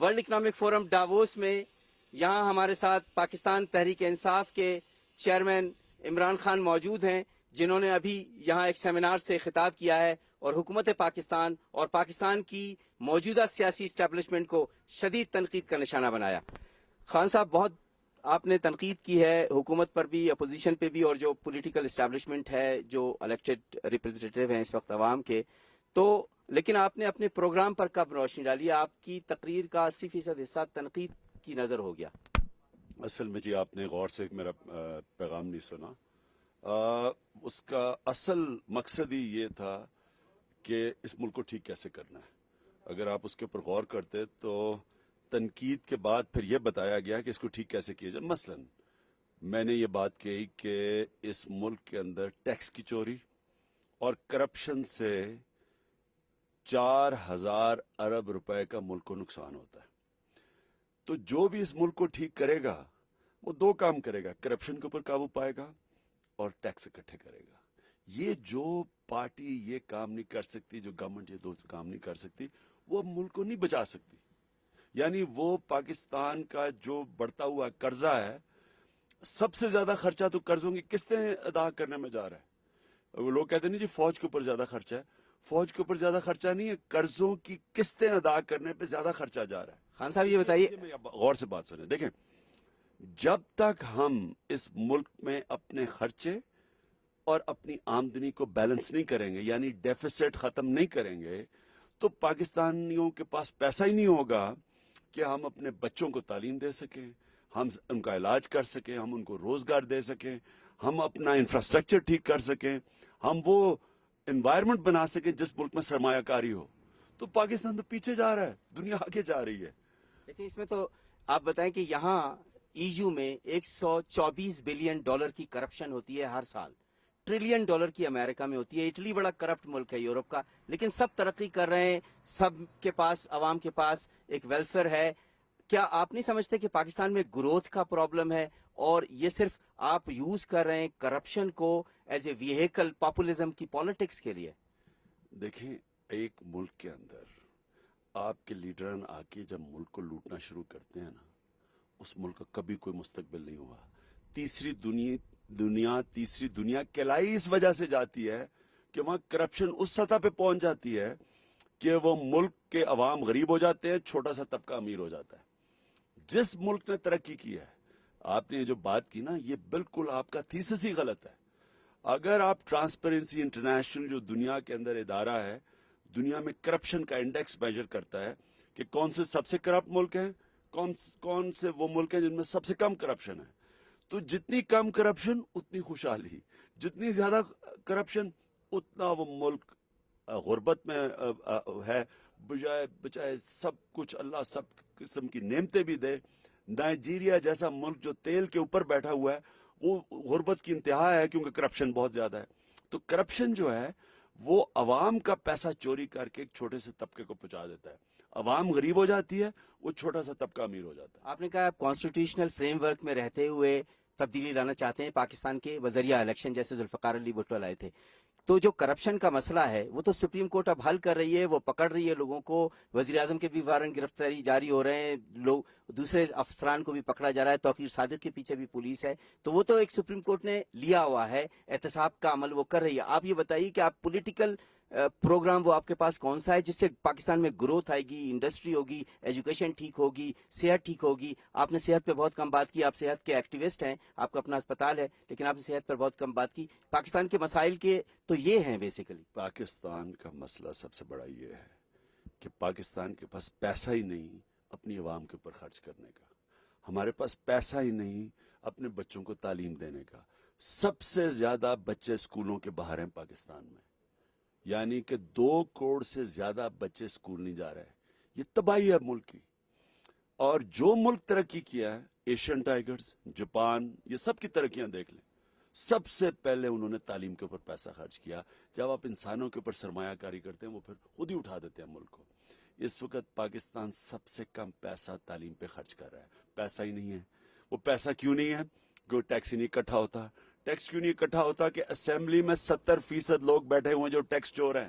World economic forum Davos میں یہاں ہمارے ساتھ پاکستان تحریک انصاف کے چیئرمین عمران خان موجود ہیں، جنہوں نے ابھی یہاں ایک سیمینار سے خطاب کیا ہے اور حکومت پاکستان اور پاکستان کی موجودہ سیاسی اسٹیبلشمنٹ کو شدید تنقید کا نشانہ بنایا۔ خان صاحب، بہت آپ نے تنقید کی ہے حکومت پر بھی، اپوزیشن پہ بھی، اور جو پولیٹیکل اسٹیبلشمنٹ ہے، جو الیکٹڈ ریپرزنٹیٹیو ہیں اس وقت عوام کے، تو لیکن آپ نے اپنے پروگرام پر کب روشنی ڈالی؟ آپ کی تقریر کا 80% حصہ تنقید کی نظر ہو گیا۔ اصل میں جی آپ نے غور سے میرا پیغام نہیں سنا۔ اس کا اصل مقصد ہی یہ تھا کہ اس ملک کو ٹھیک کیسے کرنا ہے۔ اگر آپ اس کے اوپر غور کرتے تو تنقید کے بعد پھر یہ بتایا گیا کہ اس کو ٹھیک کیسے کیا جائے۔ مثلا میں نے یہ بات کہی کہ اس ملک کے اندر ٹیکس کی چوری اور کرپشن سے 4000 ارب روپے کا ملک کو نقصان ہوتا ہے۔ تو جو بھی اس ملک کو ٹھیک کرے گا وہ دو کام کرے گا، کرپشن کے اوپر قابو پائے گا اور ٹیکس اکٹھے کرے گا۔ یہ جو پارٹی یہ کام نہیں کر سکتی، جو گورنمنٹ یہ دو کام نہیں کر سکتی، وہ ملک کو نہیں بچا سکتی۔ یعنی وہ پاکستان کا جو بڑھتا ہوا قرضہ ہے، سب سے زیادہ خرچہ تو قرضوں کی قسطیں ادا کرنے میں جا رہا ہے۔ وہ لوگ کہتے ہیں جی فوج کے اوپر زیادہ خرچہ ہے، فوج کے اوپر زیادہ خرچہ نہیں ہے، قرضوں کی قسطیں ادا کرنے پہ زیادہ خرچہ جا رہا ہے۔ خان صاحب یہ بتائیے، غور سے بات سنیں، دیکھیں جب تک ہم اس ملک میں اپنے خرچے اور اپنی آمدنی کو بیلنس نہیں کریں گے، یعنی ڈیفیسٹ ختم نہیں کریں گے، تو پاکستانیوں کے پاس پیسہ ہی نہیں ہوگا کہ ہم اپنے بچوں کو تعلیم دے سکیں، ہم ان کا علاج کر سکیں، ہم ان کو روزگار دے سکیں، ہم اپنا انفراسٹرکچر ٹھیک کر سکیں، ہم وہ انوائرمنٹ بنا سکیں جس ملک میں سرمایہ کاری ہو۔ تو پاکستان تو پیچھے جا رہا ہے، دنیا آگے جا رہی ہے۔ لیکن اس میں تو آپ بتائیں کہ یہاں ایو میں 124 بلین ڈالر کی کرپشن ہوتی ہے ہر سال، ٹریلین ڈالر کی امریکہ میں ہوتی ہے۔ اٹلی بڑا کرپٹ ملک ہے یورپ کا، لیکن سب ترقی کر رہے ہیں، سب کے پاس، عوام کے پاس ایک ویلفیئر ہے۔ کیا آپ نہیں سمجھتے کہ پاکستان میں گروتھ کا پرابلم ہے اور یہ صرف آپ یوز کر رہے ہیں کرپشن کو ایز اے ویہیکل پاپولزم کی پالیٹکس کے لیے؟ دیکھیں ایک ملک کے اندر آپ کے لیڈران آ کے جب ملک کو لوٹنا شروع کرتے ہیں نا، اس ملک کا کبھی کوئی مستقبل نہیں ہوا۔ تیسری دنیا کہلائی اس وجہ سے جاتی ہے کہ وہاں کرپشن اس سطح پہ پہنچ جاتی ہے کہ وہ ملک کے عوام غریب ہو جاتے ہیں، چھوٹا سا طبقہ امیر ہو جاتا ہے۔ جس ملک نے ترقی کی ہے، آپ نے جو بات کی نا، یہ بالکل آپ کا تھیسس ہی غلط ہے۔ اگر آپ ٹرانسپیرنسی انٹرنیشنل جو دنیا کے اندر ادارہ ہے، دنیا میں کرپشن کا انڈیکس میجر کرتا ہے کہ کون سے سب سے کرپٹ ملک ہیں، کون سے وہ ملک ہیں جن میں سب سے کم کرپشن ہے، تو جتنی کم کرپشن اتنی خوشحالی، جتنی زیادہ کرپشن اتنا وہ ملک غربت میں ہے۔ بجائے سب کچھ اللہ سب قسم کی نعمتیں بھی دے، نائجیریا جیسا ملک جو تیل کے اوپر بیٹھا ہوا ہے وہ غربت کی انتہا ہے، کیونکہ کرپشن بہت زیادہ ہے۔ تو کرپشن جو ہے وہ عوام کا پیسہ چوری کر کے ایک چھوٹے سے طبقے کو پہنچا دیتا ہے، عوام غریب ہو جاتی ہے، وہ چھوٹا سا طبقہ امیر ہو جاتا ہے۔ آپ نے کہا آپ کانسٹیٹیوشنل فریم ورک میں رہتے ہوئے تبدیلی لانا چاہتے ہیں پاکستان کے بذریعہ الیکشن، جیسے ذوالفقار علی بھٹو لائے تھے۔ تو جو کرپشن کا مسئلہ ہے وہ تو سپریم کورٹ اب حل کر رہی ہے، وہ پکڑ رہی ہے لوگوں کو، وزیر اعظم کے بھی وارنٹ گرفتاری جاری ہو رہے ہیں، لوگ دوسرے افسران کو بھی پکڑا جا رہا ہے، توقیر صادق کے پیچھے بھی پولیس ہے، تو وہ تو ایک سپریم کورٹ نے لیا ہوا ہے، احتساب کا عمل وہ کر رہی ہے۔ آپ یہ بتائیے کہ آپ پولیٹیکل پروگرام وہ آپ کے پاس کون سا ہے جس سے پاکستان میں گروتھ آئے گی، انڈسٹری ہوگی، ایجوکیشن ٹھیک ہوگی، صحت ٹھیک ہوگی؟ آپ نے صحت پہ بہت کم بات کی، آپ صحت کے ایکٹیوسٹ ہیں، آپ کا اپنا اسپتال ہے، لیکن آپ نے صحت پر بہت کم بات کی۔ پاکستان کے مسائل کے تو یہ ہیں بیسیکلی۔ پاکستان کا مسئلہ سب سے بڑا یہ ہے کہ پاکستان کے پاس پیسہ ہی نہیں اپنی عوام کے اوپر خرچ کرنے کا، ہمارے پاس پیسہ ہی نہیں اپنے بچوں کو تعلیم دینے کا۔ سب سے زیادہ بچے اسکولوں کے باہر ہیں پاکستان میں، یعنی کہ 2 کروڑ سے زیادہ بچے اسکول نہیں جا رہے۔ یہ تباہی ہے ملک کی۔ اور جو ملک ترقی کیا ہے، ایشین ٹائیگرز، جاپان، یہ سب کی ترقیاں دیکھ لیں، سب سے پہلے انہوں نے تعلیم کے اوپر پیسہ خرچ کیا۔ جب آپ انسانوں کے اوپر سرمایہ کاری کرتے ہیں وہ پھر خود ہی اٹھا دیتے ہیں ملک کو۔ اس وقت پاکستان سب سے کم پیسہ تعلیم پہ خرچ کر رہا ہے، پیسہ ہی نہیں ہے۔ وہ پیسہ کیوں نہیں ہے؟ کوئی ٹیکس ہی نہیں اکٹھا ہوتا۔ ٹیکس کیوں نہیں اکٹھا ہوتا؟ کہ اسمبلی میں 70% لوگ بیٹھے ہوئے ہیں جو ٹیکس چور ہیں۔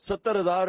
70,000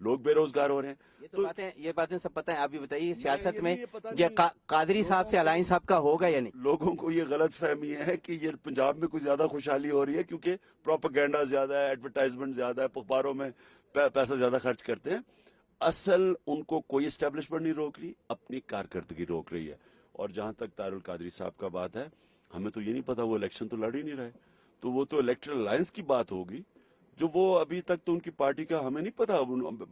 لوگ بے روزگار ہو رہے ہیں. تو یہ باتیں سب پتہ ہیں. آپ بھی بتائیے سیاست میں یہ پتہ یہ نہیں. قادری صاحب سے الائنس آپ کا ہوگا یا نہیں؟ لوگوں کو یہ غلط فہمی ہے کہ یہ پنجاب میں کچھ زیادہ خوشحالی ہو رہی ہے کیونکہ پروپیگنڈا زیادہ ہے, ایڈورٹائزمنٹ زیادہ ہے, اخباروں میں پیسہ زیادہ خرچ کرتے ہیں. اصل ان کو کوئی اسٹیبلشمنٹ نہیں روک رہی, اپنی کارکردگی روک رہی ہے. اور جہاں تک طاہر القادری صاحب کا بات ہے, ہمیں تو یہ نہیں پتا, وہ الیکشن تو لڑ ہی نہیں رہے, تو وہ تو الیکٹرل الائنس کی بات ہوگی جو وہ ابھی تک تو ان کی پارٹی کا ہمیں نہیں پتا,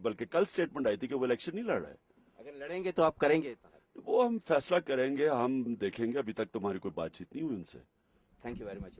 بلکہ کل سٹیٹمنٹ آئی تھی کہ وہ الیکشن نہیں لڑ رہے. اگر لڑیں گے تو آپ کریں گے؟ وہ ہم فیصلہ کریں گے, ہم دیکھیں گے, ابھی تک تمہاری کوئی بات چیت نہیں ہوئی ان سے. Thank you very much.